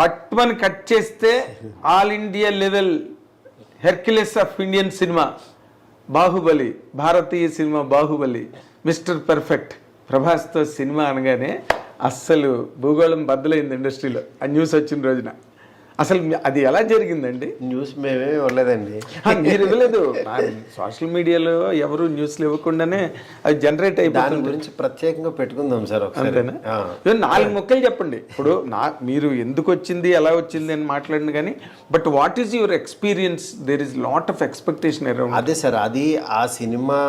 పట్టుమని కట్ చేస్తే all India level Hercules of Indian cinema Baahubali, భారతీయ సినిమా బాహుబలి, మిస్టర్ పర్ఫెక్ట్ ప్రభాస్తో సినిమా అనగానే అస్సలు భూగోళం బద్దలైంది ఇండస్ట్రీలో ఆ న్యూస్ వచ్చిన రోజున. అసలు అది ఎలా జరిగిందండి? న్యూస్ మేమే ఇవ్వలేదండి. మీరు ఇవ్వలేదు, సోషల్ మీడియాలో ఎవరు న్యూస్లు ఇవ్వకుండానే అది జనరేట్ అయిపోతుంది. దాని గురించి ప్రత్యేకంగా పెట్టుకుందాం సార్. అంతేనా? 4 ముక్కలు చెప్పండి. ఇప్పుడు మీరు ఎందుకు వచ్చింది, ఎలా వచ్చింది అని మాట్లాడిన కానీ, but what is your experience? There is lot of expectation around. అదే సార్, అది ఆ సినిమా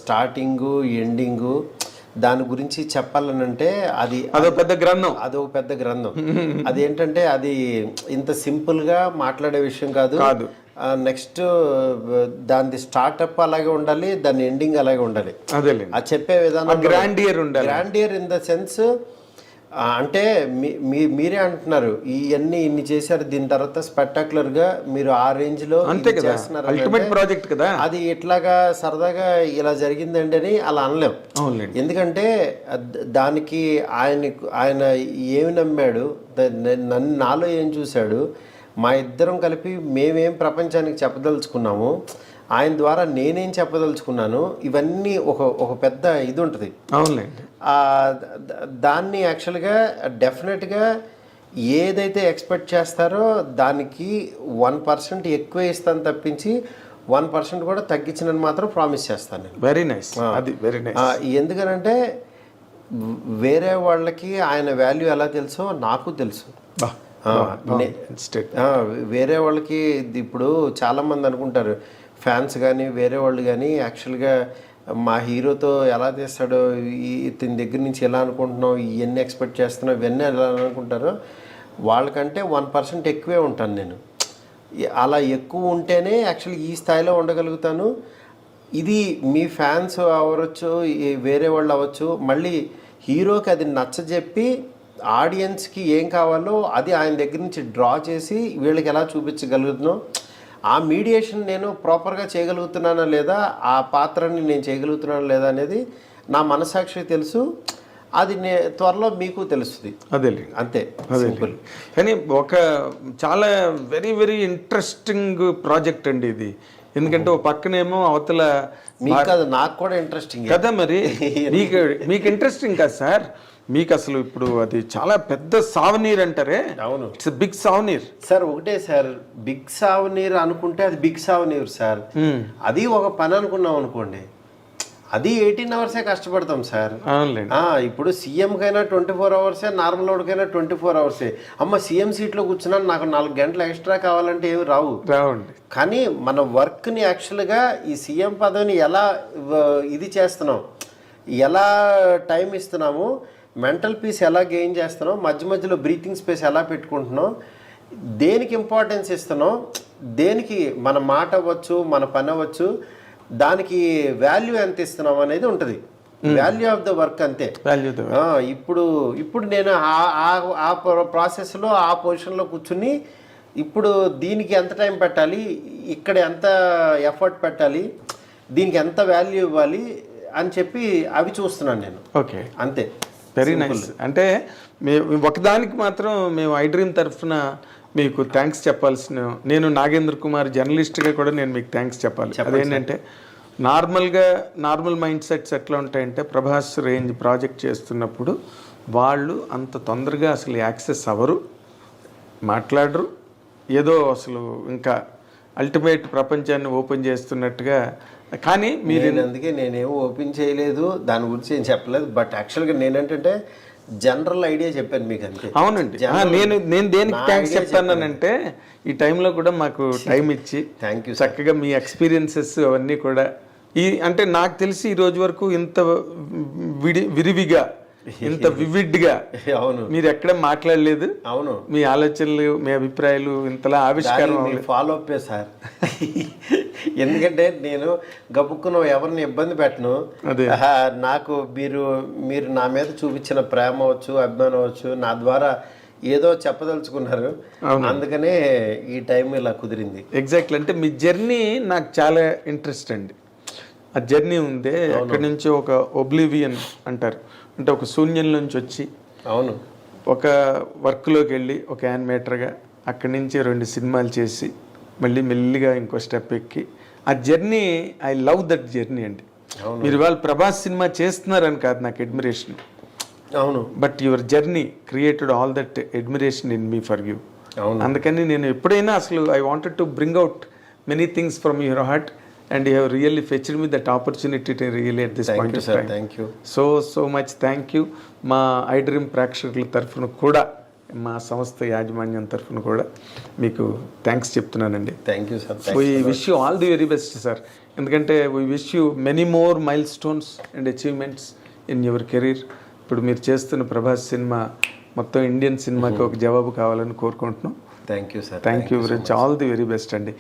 స్టార్టింగు ఎండింగు దాని గురించి చెప్పాలనంటే అదొక పెద్ద గ్రంథం. అదేంటంటే అది ఇంత సింపుల్ గా మాట్లాడే విషయం కాదు. నెక్స్ట్ దాని స్టార్ట్అప్ అలాగే ఉండాలి, దాని ఎండింగ్ అలాగే ఉండాలి. అది చెప్పే విధానం గ్రాండియర్ ఇన్ ద సెన్స్. అంటే మీరే అంటున్నారు ఇవన్నీ ఇన్ని చేశారు, దీని తర్వాత స్పెక్టాక్యులర్ గా మీరు ఆ రేంజ్ లో చేస్తున్నారు. అల్టిమేట్ ప్రాజెక్ట్ కదా అది. ఇట్లాగా సరదాగా ఇలా జరిగిందండి అని అలా అనలేం. ఎందుకంటే దానికి ఆయన ఏమి నమ్మాడు, నాలో ఏం చూశాడు, మా ఇద్దరం కలిపి మేమేం ప్రపంచానికి చెప్పదలుచుకున్నాము, ఆయన ద్వారా నేనేం చెప్పదలుచుకున్నాను, ఇవన్నీ ఒక పెద్ద ఇది ఉంటుంది. అవునండి. దాన్ని యాక్చువల్గా డెఫినెట్గా ఏదైతే ఎక్స్పెక్ట్ చేస్తారో దానికి 1% ఎక్కువ ఇస్తాను తప్పించి 1% కూడా తగ్గించినని మాత్రం ప్రామిస్ చేస్తాను. Very nice. అది వెరీ నైస్. ఎందుకనంటే వేరే వాళ్ళకి ఆయన వాల్యూ ఎలా తెలుసో నాకు తెలుసు. వేరే వాళ్ళకి ఇప్పుడు చాలామంది అనుకుంటారు, ఫ్యాన్స్ కానీ వేరే వాళ్ళు కానీ యాక్చువల్గా మా హీరోతో ఎలా తీస్తాడో, ఇతని దగ్గర నుంచి ఎలా అనుకుంటున్నావు, ఇవన్నీ ఎక్స్పెక్ట్ చేస్తున్నావు, ఇవన్నీ ఎలా అనుకుంటారో, వాళ్ళకంటే 1% ఎక్కువే ఉంటాను నేను. అలా ఎక్కువ ఉంటేనే యాక్చువల్లీ ఈ స్థాయిలో ఉండగలుగుతాను. ఇది మీ ఫ్యాన్స్ అవ్వచ్చు, వేరే వాళ్ళు అవ్వచ్చు, మళ్ళీ హీరోకి అది నచ్చజెప్పి ఆడియన్స్కి ఏం కావాలో అది ఆయన దగ్గర నుంచి డ్రా చేసి వీళ్ళకి ఎలా చూపించగలుగుతున్నాం, ఆ మీడియేషన్ నేను ప్రాపర్గా చేయగలుగుతున్నానా లేదా, ఆ పాత్రని నేను చేయగలుగుతున్నానా లేదా అనేది నా మనసాక్షికి తెలుసు. అది త్వరలో మీకు తెలుస్తుంది. అదే అంతే సింపుల్. కానీ ఒక చాలా వెరీ వెరీ ఇంట్రెస్టింగ్ ప్రాజెక్ట్ అండి ఇది. ఎందుకంటే ఒక పక్కనేమో అవతల మీకు కాదు, నాకు కూడా ఇంట్రెస్టింగ్ కదా. మరి మీకు ఇంట్రెస్టింగ్ కదా సార్, మీకు అసలు ఇప్పుడు అది చాలా పెద్ద సావనీర్ అంటారే. అవును, ఇట్స్ బిగ్ సావనీర్ సార్. ఒకటే సార్, బిగ్ సావనీర్ అనుకుంటే అది బిగ్ సావనీర్ సార్. అది ఒక పని అనుకున్నాం అనుకోండి, అది 18 అవర్సే కష్టపడతాం సార్. ఇప్పుడు సీఎం కైనా 24 అవర్సే, నార్మల్ వాడికైనా 24 అవర్సే. అమ్మ సీఎం సీట్లో కూర్చున్నా నాకు 4 గంటలు ఎక్స్ట్రా కావాలంటే ఏమి రావండి. కానీ మన వర్క్ని యాక్చువల్గా ఈ సీఎం పదవిని ఎలా ఇది చేస్తున్నాం, ఎలా టైం ఇస్తున్నాము, మెంటల్ పీస్ ఎలా గెయిన్ చేస్తున్నాం, మధ్య మధ్యలో బ్రీతింగ్ స్పేస్ ఎలా పెట్టుకుంటున్నాం, దేనికి ఇంపార్టెన్స్ ఇస్తున్నాం, దేనికి మన మాట అవ్వచ్చు, మన పని అవ్వచ్చు, దానికి వాల్యూ ఎంత ఇస్తున్నాం అనేది ఉంటుంది. వాల్యూ ఆఫ్ ద వర్క్ అంతే. ఇప్పుడు నేను ఆ ప్రాసెస్లో ఆ పొజిషన్లో కూర్చుని ఇప్పుడు దీనికి ఎంత టైం పెట్టాలి, ఇక్కడ ఎంత ఎఫర్ట్ పెట్టాలి, దీనికి ఎంత వాల్యూ ఇవ్వాలి అని చెప్పి అవి చూస్తున్నాను నేను. ఓకే, అంతే. Very nice. అంటే ఒకదానికి మాత్రం మేము ఐ డ్రీమ్ తరఫున మీకు థ్యాంక్స్ చెప్పాల్సిన, నేను నాగేంద్ర కుమార్ జర్నలిస్ట్గా కూడా నేను మీకు థ్యాంక్స్ చెప్పాలి. అదేంటంటే నార్మల్ మైండ్ సెట్స్ ఎట్లా ఉంటాయంటే, ప్రభాస్ రేంజ్ ప్రాజెక్ట్ చేస్తున్నప్పుడు వాళ్ళు అంత తొందరగా అసలు యాక్సెస్ అవ్వరు, మాట్లాడరు, ఏదో అసలు ఇంకా అల్టిమేట్ ప్రపంచాన్ని ఓపెన్ చేస్తున్నట్టుగా. కానీ మీరు అందుకే నేనేమో ఓపెన్ చేయలేదు, దాని గురించి ఏం చెప్పలేదు. బట్ యాక్చువల్గా నేనేంటంటే జనరల్ ఐడియా చెప్పాను మీకు అంతే. అవునండి, నేను దేనికి థ్యాంక్స్ చెప్తానంటే ఈ టైంలో కూడా మాకు టైం ఇచ్చి చక్కగా మీ ఎక్స్పీరియన్సెస్ అవన్నీ కూడా అంటే నాకు తెలిసి ఈ రోజు వరకు ఇంత విరివిగా, ఇంత వివిడ్గా అవును మీరు ఎక్కడ మాట్లాడలేదు. అవును, మీ ఆలోచనలు, మీ అభిప్రాయాలు ఇంతలా ఆవిష్కారం ఫాలో అప్ సార్. ఎందుకంటే నేను గబుక్కున ఎవరిని ఇబ్బంది పెట్టను. నాకు మీరు నా మీద చూపించిన ప్రేమ అవచ్చు, అభిమానం అవచ్చు, నా ద్వారా ఏదో చెప్పదలుచుకున్నారు, అందుకనే ఈ టైం ఇలా కుదిరింది. ఎగ్జాక్ట్లీ. అంటే మీ జర్నీ నాకు చాలా ఇంట్రెస్ట్ అండి. ఆ జర్నీ ఉందే, అక్కడి నుంచి ఒక ఒబ్లివియన్ అంటారు, అంటే ఒక శూన్యం నుంచి వచ్చి అవును ఒక వర్క్లోకి వెళ్ళి ఒక యానిమేటర్గా అక్కడి నుంచి 2 సినిమాలు చేసి మళ్ళీ మెల్లిగా ఇంకో స్టెప్ ఎక్కి ఆ journey, I love that journey అండి. మీరు ఇవాళ ప్రభాస్ సినిమా చేస్తున్నారని కాదు నాకు అడ్మిరేషన్, అవును, but your journey created all that admiration in me for you. అవును, అందుకని నేను ఎప్పుడైనా అసలు I wanted to bring out many things from your heart and you have really fetched me that opportunity to really at this point of time. Thank you, so much thank you. మా I dream ప్రేక్షకుల తరఫున కూడా, మా సంస్థ యాజమాన్యం తరఫున కూడా మీకు థ్యాంక్స్ చెప్తున్నానండి. Thank you sir. We wish you all the very best sir. ఎందుకంటే we wish you many more milestones and achievements in your career. ఇప్పుడు మీరు చేస్తున్న ప్రభాస్ సినిమా మొత్తం ఇండియన్ సినిమాకి ఒక జవాబు కావాలని కోరుకుంటున్నాం. Thank you sir. Thank you very much. All the very best అండి.